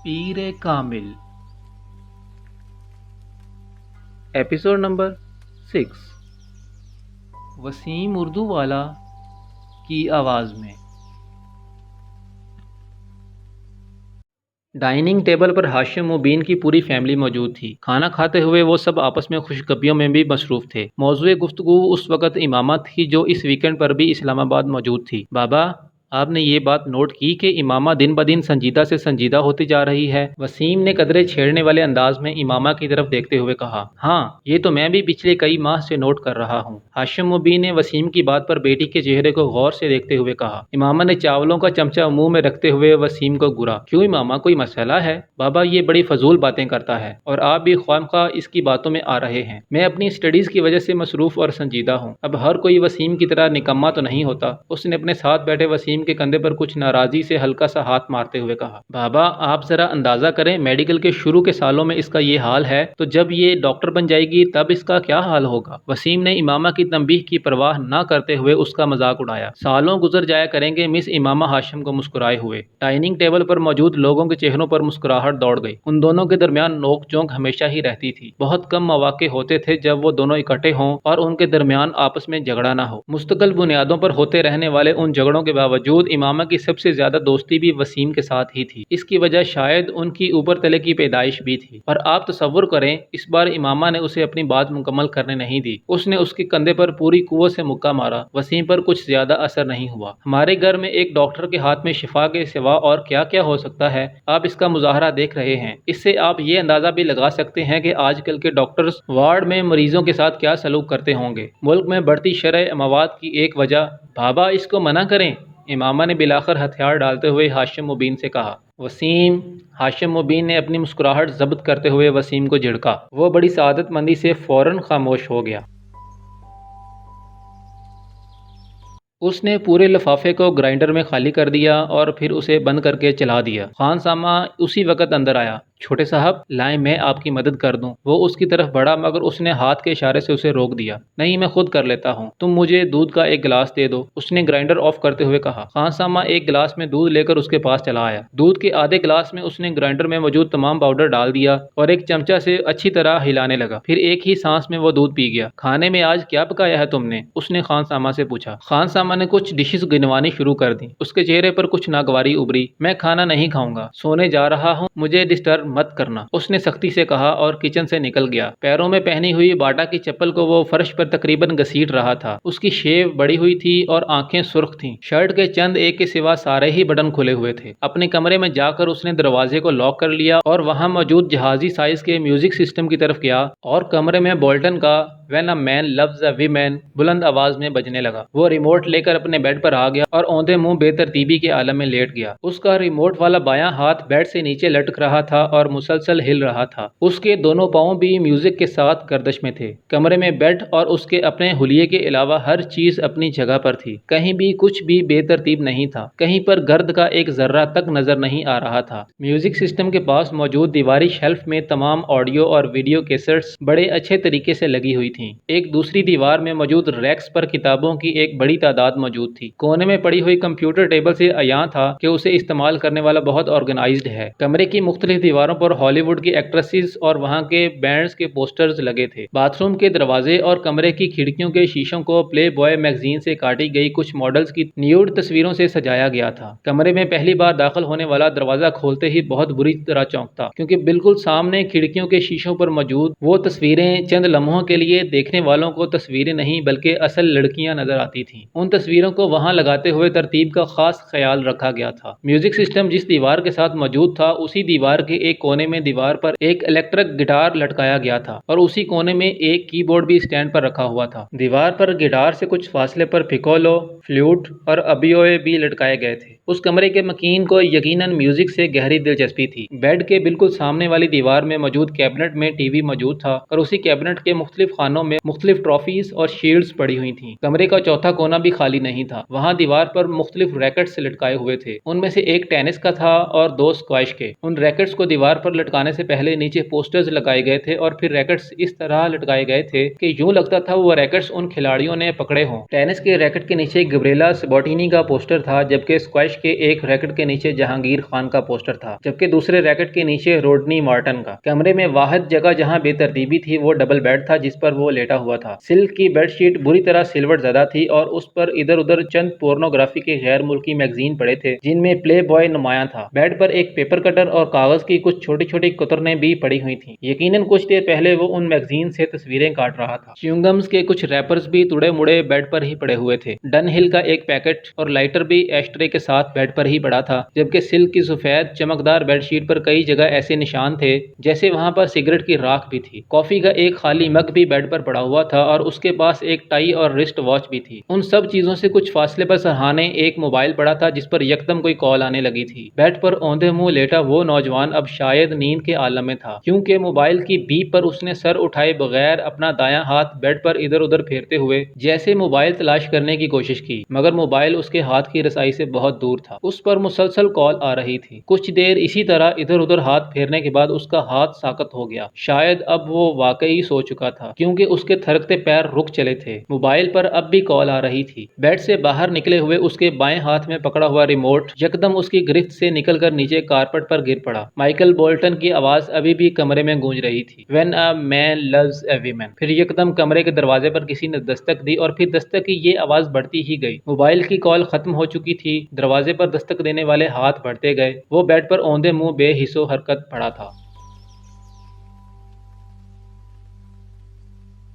Peer Kamil episode number 6 Wasim Urdu والا کی آواز میں۔ ڈائننگ ٹیبل پر ہاشم مبین کی پوری فیملی موجود تھی۔ کھانا کھاتے ہوئے وہ سب آپس میں خوشگپیوں میں بھی مصروف تھے۔ موضوع گفتگو اس وقت امامہ تھی جو اس ویکنڈ پر بھی اسلام آباد موجود تھی۔ بابا، آپ نے یہ بات نوٹ کی کہ امامہ دن بدن سنجیدہ سے سنجیدہ ہوتی جا رہی ہے؟ وسیم نے قدرے چھیڑنے والے انداز میں امامہ کی طرف دیکھتے ہوئے کہا۔ ہاں، یہ تو میں بھی پچھلے کئی ماہ سے نوٹ کر رہا ہوں۔ ہاشم مبین نے وسیم کی بات پر بیٹی کے چہرے کو غور سے دیکھتے ہوئے کہا۔ امامہ نے چاولوں کا چمچہ منہ میں رکھتے ہوئے وسیم کو گھورا۔ کیوں امامہ، کوئی مسئلہ ہے؟ بابا، یہ بڑی فضول باتیں کرتا ہے اور آپ بھی خواہ اس کی باتوں میں آ رہے ہیں۔ میں اپنی اسٹڈیز کی وجہ سے مصروف اور سنجیدہ ہوں۔ اب ہر کوئی وسیم کی طرح نکما تو نہیں ہوتا۔ اس نے اپنے ساتھ بیٹھے وسیم کے کندھے پر کچھ ناراضی سے ہلکا سا ہاتھ مارتے ہوئے کہا۔ بابا، آپ ذرا اندازہ کریں، میڈیکل کے شروع کے سالوں میں اس کا یہ حال ہے تو جب یہ ڈاکٹر بن جائے گی تب اس کا کیا حال ہوگا؟ وسیم نے امامہ کی تنبیہ کی پرواہ نہ کرتے ہوئے اس کا مذاق اڑایا۔ سالوں گزر جایا کریں گے، مس امامہ ہاشم کو مسکرائے ہوئے۔ ڈائننگ ٹیبل پر موجود لوگوں کے چہروں پر مسکراہٹ دوڑ گئی۔ ان دونوں کے درمیان نوک جھونک ہمیشہ ہی رہتی تھی۔ بہت کم مواقع ہوتے تھے جب وہ دونوں اکٹھے ہوں اور ان کے درمیان آپس میں جھگڑا نہ ہو۔ مستقل بنیادوں پر ہوتے رہنے والے ان جھگڑوں کے باوجود امامہ کی سب سے زیادہ دوستی بھی وسیم کے ساتھ ہی تھی۔ اس کی وجہ شاید ان کی اوپر تلے کی پیدائش بھی تھی۔ اور آپ تصور کریں، اس بار امامہ نے اسے اپنی بات مکمل کرنے نہیں دی۔ اس نے اس کے کندھے پر پوری قوت سے مکہ مارا۔ وسیم پر کچھ زیادہ اثر نہیں ہوا۔ ہمارے گھر میں ایک ڈاکٹر کے ہاتھ میں شفا کے سوا اور کیا کیا ہو سکتا ہے؟ آپ اس کا مظاہرہ دیکھ رہے ہیں۔ اس سے آپ یہ اندازہ بھی لگا سکتے ہیں کہ آج کل کے ڈاکٹرز وارڈ میں مریضوں کے ساتھ کیا سلوک کرتے ہوں گے۔ ملک میں بڑھتی شرح اموات کی ایک وجہ۔ بابا، اس کو منع کریں، امامہ نے بلاخر ہتھیار ڈالتے ہوئے ہاشم مبین سے کہا۔ وسیم، ہاشم مبین نے اپنی مسکراہٹ ضبط کرتے ہوئے وسیم کو جھڑکا۔ وہ بڑی سعادت مندی سے فوراً خاموش ہو گیا۔ اس نے پورے لفافے کو گرائنڈر میں خالی کر دیا اور پھر اسے بند کر کے چلا دیا۔ خان سامہ اسی وقت اندر آیا۔ چھوٹے صاحب، لائیں میں آپ کی مدد کر دوں۔ وہ اس کی طرف بڑھا مگر اس نے ہاتھ کے اشارے سے اسے روک دیا۔ نہیں، میں خود کر لیتا ہوں، تم مجھے دودھ کا ایک گلاس دے دو، اس نے گرائنڈر آف کرتے ہوئے کہا۔ خان سامہ ایک گلاس میں دودھ لے کر اس کے پاس چلا آیا۔ دودھ کے آدھے گلاس میں اس نے گرائنڈر میں موجود تمام پاؤڈر ڈال دیا اور ایک چمچہ سے اچھی طرح ہلانے لگا۔ پھر ایک ہی سانس میں وہ دودھ پی گیا۔ کھانے میں آج کیا پکایا ہے تم نے؟ اس نے خان سامہ سے پوچھا۔ خان سامہ نے کچھ ڈشز گنوانی شروع کر دیں۔ اس کے چہرے پر کچھ ناگواری ابھری۔ میں کھانا نہیں کھاؤں گا، سونے جا رہا ہوں، مجھے ڈسٹرب مت کرنا، اس نے سختی سے کہا اور کچن سے نکل گیا۔ پیروں میں پہنی ہوئی باٹا کی چپل کو وہ فرش پر تقریباً گھسیٹ رہا تھا۔ اس کی شیو بڑی ہوئی تھی اور آنکھیں سرخ تھیں۔ شرٹ کے چند ایک کے سوا سارے ہی بٹن کھلے ہوئے تھے۔ اپنے کمرے میں جا کر اس نے دروازے کو لاک کر لیا اور وہاں موجود جہازی سائز کے میوزک سسٹم کی طرف گیا اور کمرے میں بولٹن کا when a man loves a woman بلند آواز میں بجنے لگا۔ وہ ریموٹ لے کر اپنے بیڈ پر آ گیا اور اوندے منہ بے ترتیبی کے عالم میں لیٹ گیا۔ اس کا ریموٹ والا بایاں ہاتھ بیڈ سے نیچے لٹک رہا تھا اور مسلسل ہل رہا تھا۔ اس کے دونوں پاؤں بھی میوزک کے ساتھ گردش میں تھے۔ کمرے میں بیڈ اور اس کے اپنے حلیے کے علاوہ ہر چیز اپنی جگہ پر تھی۔ کہیں بھی کچھ بھی بے ترتیب نہیں تھا۔ کہیں پر گرد کا ایک ذرہ تک نظر نہیں آ رہا تھا۔ میوزک سسٹم کے پاس موجود دیواری شیلف میں تمام آڈیو اور ویڈیو کیسٹس بڑے اچھے طریقے سے لگی ہوئی تھیں۔ ایک دوسری دیوار میں موجود ریکس پر کتابوں کی ایک بڑی تعداد موجود تھی۔ کونے میں پڑی ہوئی کمپیوٹر ٹیبل سے عیاں تھا کہ اسے استعمال کرنے والا بہت آرگنائزڈ ہے۔ کمرے کی مختلف دیواروں پر ہالی ووڈ کی ایکٹریسز اور وہاں کے بینڈز کے پوسٹرز لگے تھے۔ باتھ روم کے دروازے اور کمرے کی کھڑکیوں کے شیشوں کو پلے بوائے میگزین سے کاٹی گئی کچھ ماڈلز کی نیوڈ تصویروں سے سجایا گیا تھا۔ کمرے میں پہلی بار داخل ہونے والا دروازہ کھولتے ہی بہت بری طرح چونکتا، کیونکہ بالکل سامنے کھڑکیوں کے شیشوں پر موجود وہ تصویریں چند لمحوں کے لیے دیکھنے والوں کو تصویریں نہیں بلکہ اصل لڑکیاں نظر آتی تھیں۔ ان تصویروں کو وہاں لگاتے ہوئے ترتیب کا خاص خیال رکھا گیا تھا۔ میوزک سسٹم جس دیوار کے ساتھ موجود تھا، اسی دیوار کے ایک کونے میں دیوار پر ایک الیکٹرک گٹار لٹکایا گیا تھا اور اسی کونے میں ایک کی بورڈ بھی اسٹینڈ پر رکھا ہوا تھا۔ دیوار پر گٹار سے کچھ فاصلے پر پیکولو، فلوٹ اور ابیوئے بھی لٹکائے گئے تھے۔ اس کمرے کے مکین کو یقیناً میوزک سے گہری دلچسپی تھی۔ بیڈ کے بالکل سامنے والی دیوار میں موجود کیبنٹ میں ٹی وی موجود تھا اور اسی کیبنٹ کے مختلف خانوں میں مختلف ٹرافیز اور شیلڈز پڑی ہوئی تھیں۔ کمرے کا چوتھا کونا بھی خالی نہیں تھا۔ وہاں دیوار پر مختلف ریکٹس لٹکائے ہوئے تھے۔ ان میں سے ایک ٹینس کا تھا اور دو اسکواش کے۔ ان ریکٹس کو دیوار پر لٹکانے سے پہلے نیچے پوسٹرز لگائے گئے تھے اور پھر ریکٹس اس طرح لٹکائے گئے تھے کہ یوں لگتا تھا وہ ریکٹس ان کھلاڑیوں نے پکڑے ہوں۔ ٹینس کے ریکٹ کے نیچے گبریلا سباٹینی کا پوسٹر تھا، جبکہ اسکواش کے ایک ریکٹ کے نیچے جہانگیر خان کا پوسٹر تھا، جبکہ دوسرے ریکٹ کے نیچے روڈنی مارٹن کا۔ کمرے میں واحد جگہ جہاں بے ترتیبی تھی وہ ڈبل بیڈ تھا جس پر وہ لیٹا ہوا تھا۔ سلک کی بیڈ شیٹ بری طرح سلوٹ زدہ تھی اور اس پر ادھر ادھر چند پورنوگرافی کے غیر ملکی میگزین پڑے تھے جن میں پلے بوائے نمایاں تھا۔ بیڈ پر ایک پیپر کٹر اور کاغذ کی کچھ چھوٹی چھوٹی کترنیں بھی پڑی ہوئی تھیں۔ یقیناً کچھ دیر پہلے وہ ان میگزین سے تصویریں کاٹ رہا تھا۔ چیونگمز کے کچھ ریپرز بھی تڑے مڑے بیڈ پر ہی پڑے ہوئے تھے۔ ڈن ہل کا ایک پیکٹ اور لائٹر بھی ایشٹرے کے ساتھ بیڈ پر ہی پڑا تھا، جبکہ سلک کی سفید چمکدار بیڈ شیٹ پر کئی جگہ ایسے نشان تھے جیسے وہاں پر سگریٹ کی راکھ بھی تھی۔ کافی کا ایک خالی مگ بھی بیڈ پر پڑا ہوا تھا اور اس کے پاس ایک ٹائی اور رسٹ واچ بھی تھی۔ ان سب چیزوں سے کچھ فاصلے پر سرہانے ایک موبائل پڑا تھا جس پر یکدم کوئی کال آنے لگی تھی۔ بیڈ پر اوندھے منہ لیٹا وہ نوجوان اب شاید نیند کے عالم میں تھا، کیونکہ موبائل کی بیپ پر اس نے سر اٹھائے بغیر اپنا دایاں ہاتھ بیڈ پر ادھر ادھر پھیرتے ہوئے جیسے موبائل تلاش کرنے کی کوشش کی، مگر موبائل اس کے ہاتھ کی رسائی سے بہت دور تھا۔ اس پر مسلسل کال آ رہی تھی۔ کچھ دیر اسی طرح ادھر ادھر ہاتھ پھیرنے کے بعد اس کا ہاتھ ساکت ہو گیا۔ شاید اب وہ واقعی سو چکا تھا، کیونکہ اس کے تھرکتے پیر رک چلے تھے۔ موبائل پر اب بھی کال آ رہی تھی۔ بیڈ سے باہر نکلے ہوئے اس کے بائیں ہاتھ میں پکڑا ہوا ریموٹ یکدم اس کی گرفت سے نکل کر نیچے کارپٹ پر گر پڑا۔ مائیکل بولٹن کی آواز ابھی بھی کمرے میں گونج رہی تھی، "When a man loves a woman"۔ پھر یکدم کمرے کے دروازے پر کسی نے دستک دی اور پھر دستک کی یہ آواز بڑھتی ہی گئی۔ موبائل کی کال ختم ہو چکی تھی۔ دروازے پر دستک دینے والے ہاتھ بڑھتے گئے۔ وہ بیڈ پر اوندھے منہ بے حس و حرکت پڑا تھا۔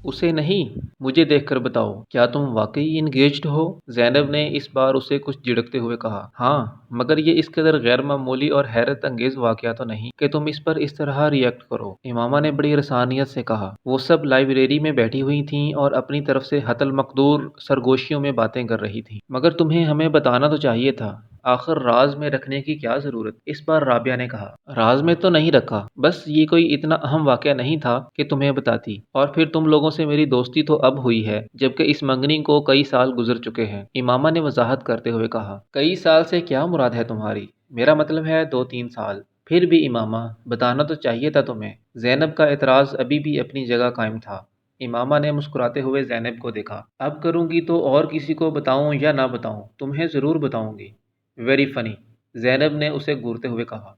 "اسے نہیں، مجھے دیکھ کر بتاؤ، کیا تم واقعی انگیجڈ ہو؟" زینب نے اس بار اسے کچھ جھڑکتے ہوئے کہا۔ "ہاں، مگر یہ اس قدر غیر معمولی اور حیرت انگیز واقعہ تو نہیں کہ تم اس پر اس طرح ری ایکٹ کرو"، امامہ نے بڑی رسانیت سے کہا۔ وہ سب لائبریری میں بیٹھی ہوئی تھیں اور اپنی طرف سے حت المقدور سرگوشیوں میں باتیں کر رہی تھیں۔ "مگر تمہیں ہمیں بتانا تو چاہیے تھا، آخر راز میں رکھنے کی کیا ضرورت"، اس بار رابعہ نے کہا۔ "راز میں تو نہیں رکھا، بس یہ کوئی اتنا اہم واقعہ نہیں تھا کہ تمہیں بتاتی، اور پھر تم لوگوں سے میری دوستی تو اب ہوئی ہے جبکہ اس منگنی کو کئی سال گزر چکے ہیں"، امامہ نے وضاحت کرتے ہوئے کہا۔ "کئی سال سے کیا مراد ہے تمہاری؟ میرا مطلب ہے 2-3 سال"۔ "پھر بھی امامہ، بتانا تو چاہیے تھا تمہیں"، زینب کا اعتراض ابھی بھی اپنی جگہ قائم تھا۔ امامہ نے مسکراتے ہوئے زینب کو دیکھا۔ "اب کروں گی تو اور کسی کو بتاؤں یا نہ بتاؤں، تمہیں ضرور بتاؤں گی"۔ "ویری فنی"، زینب نے اسے گھورتے ہوئے کہا۔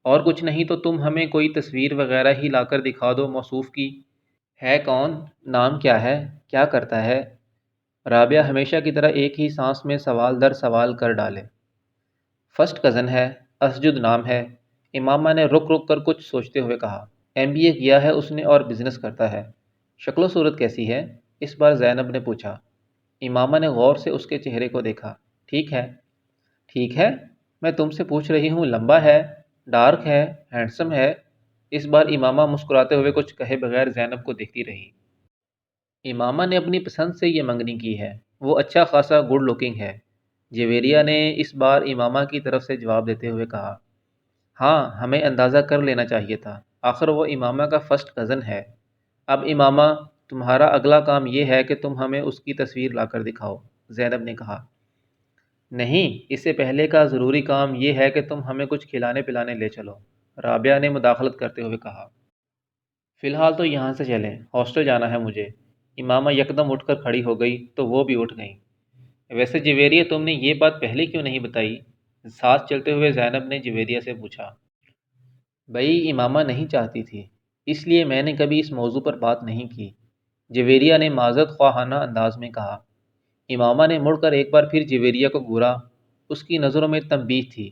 "اور کچھ نہیں تو تم ہمیں کوئی تصویر وغیرہ ہی لا کر دکھا دو موصوف کی۔ ہے کون؟ نام کیا ہے؟ کیا کرتا ہے؟" رابعہ ہمیشہ کی طرح ایک ہی سانس میں سوال در سوال کر ڈالے۔ "فرسٹ کزن ہے، اسجد نام ہے"، امامہ نے رک رک کر کچھ سوچتے ہوئے کہا۔ "MBA کیا ہے اس نے اور بزنس کرتا ہے"۔ "شکل و صورت کیسی ہے؟" اس بار زینب نے پوچھا۔ امامہ نے غور سے اس کے چہرے کو دیکھا۔ "ٹھیک ہے"۔ "ٹھیک ہے؟ میں تم سے پوچھ رہی ہوں، لمبا ہے، ڈارک ہے، ہینڈسم ہے"، اس بار امامہ مسکراتے ہوئے کچھ کہے بغیر زینب کو دیکھتی رہی۔ امامہ نے اپنی پسند سے یہ منگنی کی ہے، وہ اچھا خاصا گڈ لوکنگ ہے، جویریہ نے اس بار امامہ کی طرف سے جواب دیتے ہوئے کہا۔ "ہاں، ہمیں اندازہ کر لینا چاہیے تھا، آخر وہ امامہ کا فرسٹ کزن ہے"۔ "اب امامہ، تمہارا اگلا کام یہ ہے کہ تم ہمیں اس کی تصویر لا کر دکھاؤ"، زینب نے کہا۔ "نہیں، اس سے پہلے کا ضروری کام یہ ہے کہ تم ہمیں کچھ کھلانے پلانے لے چلو"، رابعہ نے مداخلت کرتے ہوئے کہا۔ "فی الحال تو یہاں سے چلیں، ہاسٹل جانا ہے مجھے"، امامہ یکدم اٹھ کر کھڑی ہو گئی تو وہ بھی اٹھ گئیں۔ "ویسے جویریہ، تم نے یہ بات پہلے کیوں نہیں بتائی؟" ساتھ چلتے ہوئے زینب نے جویریہ سے پوچھا۔ "بھئی، امامہ نہیں چاہتی تھی، اس لیے میں نے کبھی اس موضوع پر بات نہیں کی"، جویریہ نے معذرت خواہانہ انداز میں کہا۔ امامہ نے مڑ کر ایک بار پھر جویریہ کو گھورا، اس کی نظروں میں تنبیہ تھی۔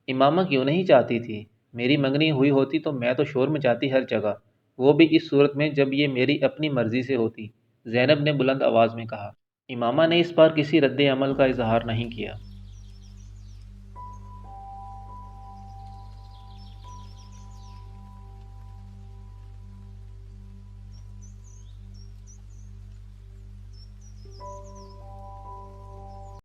"امامہ کیوں نہیں چاہتی تھی؟ میری منگنی ہوئی ہوتی تو میں تو شور مچاتی ہر جگہ، وہ بھی اس صورت میں جب یہ میری اپنی مرضی سے ہوتی"، زینب نے بلند آواز میں کہا۔ امامہ نے اس بار کسی رد عمل کا اظہار نہیں کیا۔